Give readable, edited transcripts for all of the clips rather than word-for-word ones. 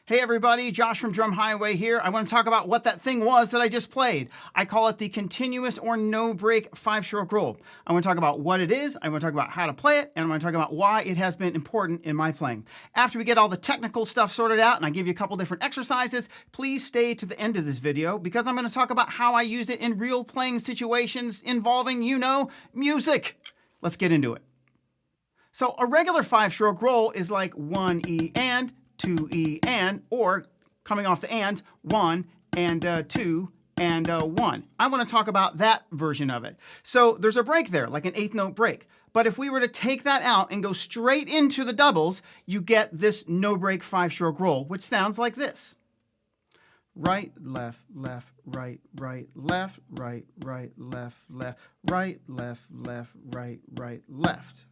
Hey everybody, Josh from Drum Highway here. I want to talk about what that thing was that I just played. I call it the continuous or no break 5-stroke roll. I want to talk about what it is, I want to talk about how to play it, and I want to talk about why it has been important in my playing. After we get all the technical stuff sorted out and I give you a couple different exercises, please stay to the end of this video because I'm going to talk about how I use it in real playing situations involving, music. Let's get into it. So a regular 5-stroke roll is like 1E and 2E and, or coming off the ands, 1 and 2 and 1. I want to talk about that version of it. So there's a break there, like an 8th note break. But if we were to take that out and go straight into the doubles, you get this no break 5-stroke roll, which sounds like this. Right, left, left, right, right, left, right, right, left, left, right, left, left, right, right, left.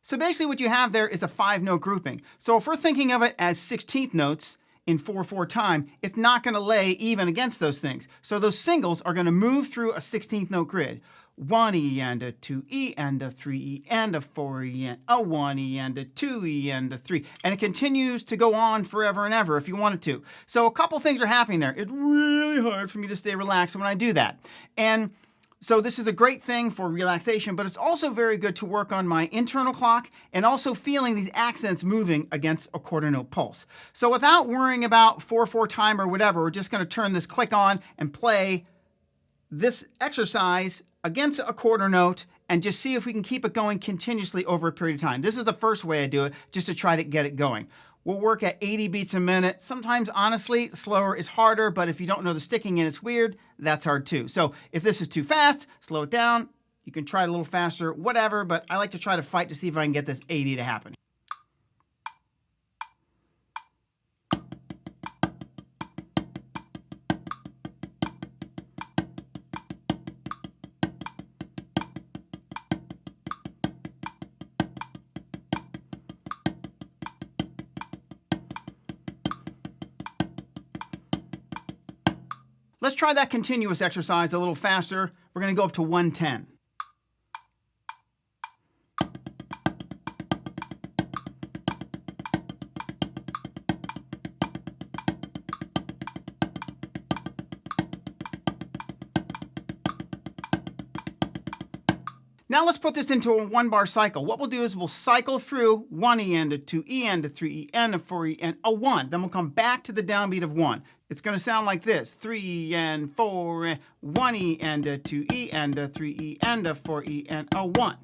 So basically what you have there is a 5-note grouping. So if we're thinking of it as 16th notes in 4/4 time, it's not going to lay even against those things. So those singles are going to move through a 16th note grid. 1E and a 2E and a 3E and a 4E and a 1E and a 2E and a 3. And it continues to go on forever and ever if you wanted to. So a couple things are happening there. It's really hard for me to stay relaxed when I do that. And so this is a great thing for relaxation, but it's also very good to work on my internal clock and also feeling these accents moving against a quarter note pulse. So without worrying about 4/4 time or whatever, we're just going to turn this click on and play this exercise against a quarter note and just see if we can keep it going continuously over a period of time. This is the first way I do it, just to try to get it going. We'll work at 80 beats a minute. Sometimes, honestly, slower is harder, but if you don't know the sticking and it's weird, that's hard too. So if this is too fast, slow it down. You can try it a little faster, whatever, but I like to try to fight to see if I can get this 80 to happen. Let's try that continuous exercise a little faster. We're going to go up to 110. Now let's put this into a 1-bar cycle. What we'll do is we'll cycle through 1E and a 2E and a 3E and a 4E and a 1. Then we'll come back to the downbeat of 1. It's going to sound like this. 3E and 4, and 1E and a 2E and a 3E and a 4E and a 1.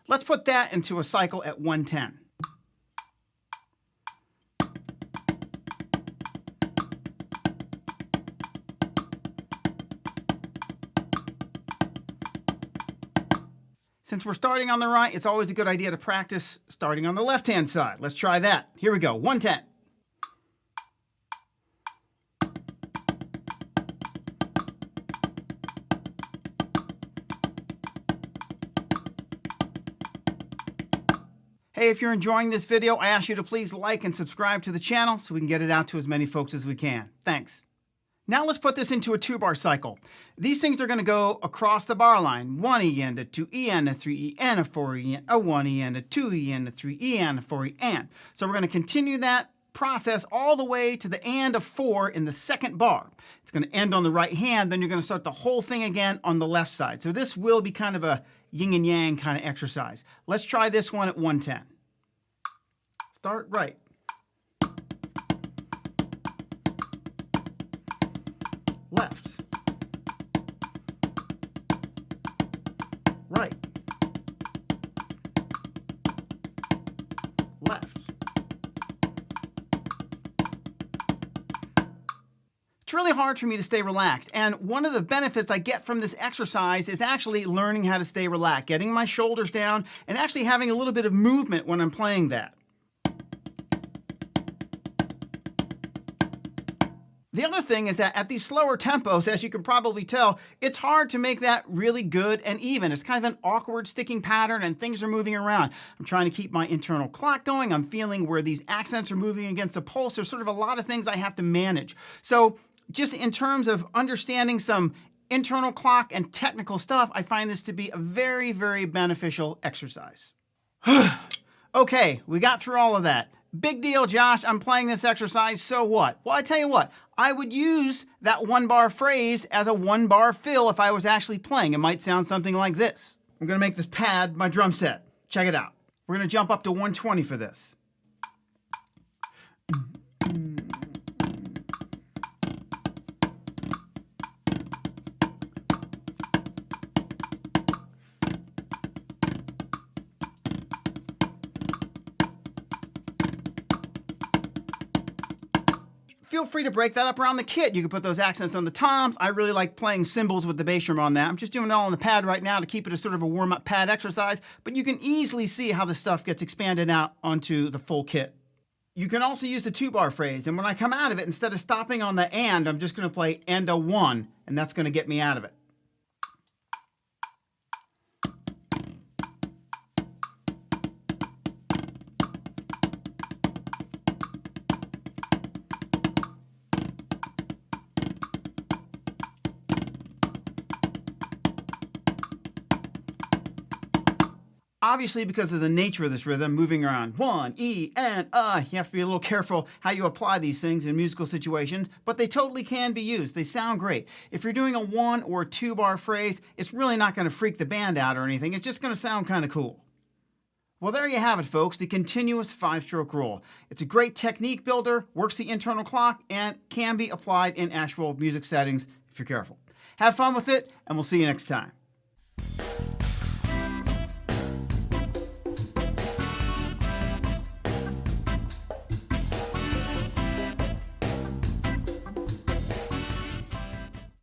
Let's put that into a cycle at 110. Since we're starting on the right, it's always a good idea to practice starting on the left-hand side. Let's try that. Here we go, 110. Hey, if you're enjoying this video, I ask you to please like and subscribe to the channel so we can get it out to as many folks as we can. Thanks. Now let's put this into a 2-bar cycle. These things are going to go across the bar line. 1E and a 2E and a 3E and a 4E and a 1E and a 2E and a 3E and a 4E and. So we're going to continue that process all the way to the and of 4 in the 2nd bar. It's going to end on the right hand, then you're going to start the whole thing again on the left side. So this will be kind of a yin and yang kind of exercise. Let's try this one at 110. Start right. Left. Right. Left. It's really hard for me to stay relaxed, and one of the benefits I get from this exercise is actually learning how to stay relaxed, getting my shoulders down, and actually having a little bit of movement when I'm playing that. The other thing is that at these slower tempos, as you can probably tell, it's hard to make that really good and even. It's kind of an awkward sticking pattern and things are moving around. I'm trying to keep my internal clock going. I'm feeling where these accents are moving against the pulse. There's sort of a lot of things I have to manage. So just in terms of understanding some internal clock and technical stuff, I find this to be a very, very beneficial exercise. Okay, we got through all of that. Big deal, Josh. I'm playing this exercise, so what? Well, I tell you what, I would use that 1 bar phrase as a 1 bar fill if I was actually playing. It might sound something like this. I'm going to make this pad my drum set. Check it out. We're going to jump up to 120 for this. Feel free to break that up around the kit. You can put those accents on the toms. I really like playing cymbals with the bass drum on that. I'm just doing it all on the pad right now to keep it a sort of a warm-up pad exercise, but you can easily see how the stuff gets expanded out onto the full kit. You can also use the 2 bar phrase, and when I come out of it, instead of stopping on the and, I'm just going to play and a 1, and that's going to get me out of it. Obviously, because of the nature of this rhythm, moving around 1, E, and you have to be a little careful how you apply these things in musical situations, but they totally can be used. They sound great. If you're doing a 1 or 2 bar phrase, it's really not going to freak the band out or anything. It's just going to sound kind of cool. Well, there you have it, folks, the continuous 5-stroke roll. It's a great technique builder, works the internal clock, and can be applied in actual music settings if you're careful. Have fun with it, and we'll see you next time.